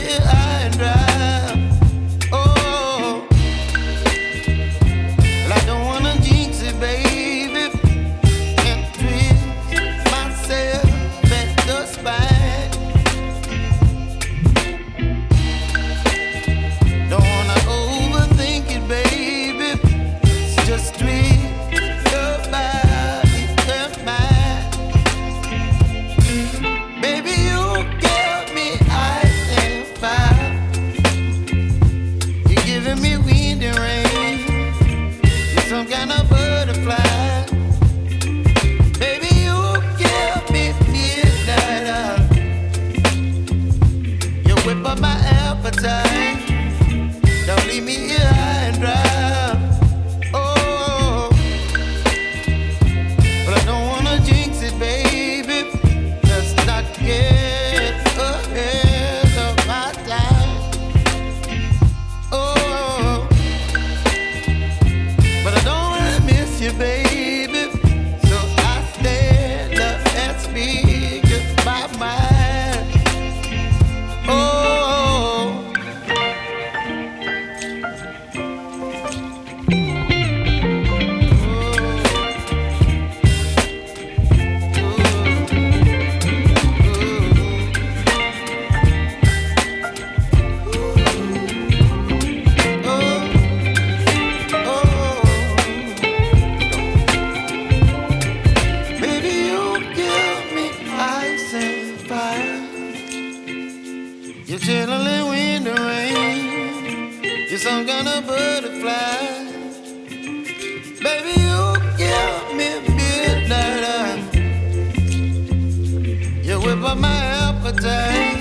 here high and dry. Oh, well, I don't wanna jinx it, baby, and twist myself at the spine. Don't wanna overthink it, baby. It's just twist your body and mine. Baby, you give me ice and fire. You're giving me wind and rain. You're some kind of butterfly. Baby, you give me midnight. You whip up my appetite. Don't leave me here high and dry. Oh, but I don't wanna jinx it, baby. Let's not get ahead of my time. Oh, but I don't wanna miss you, baby. So I stand up and speak my mind. Oh. Baby, you give me ice and fire. You're chilling wind and rain. You're some kind of butterfly. Baby, you give me midnight. You whip up my appetite.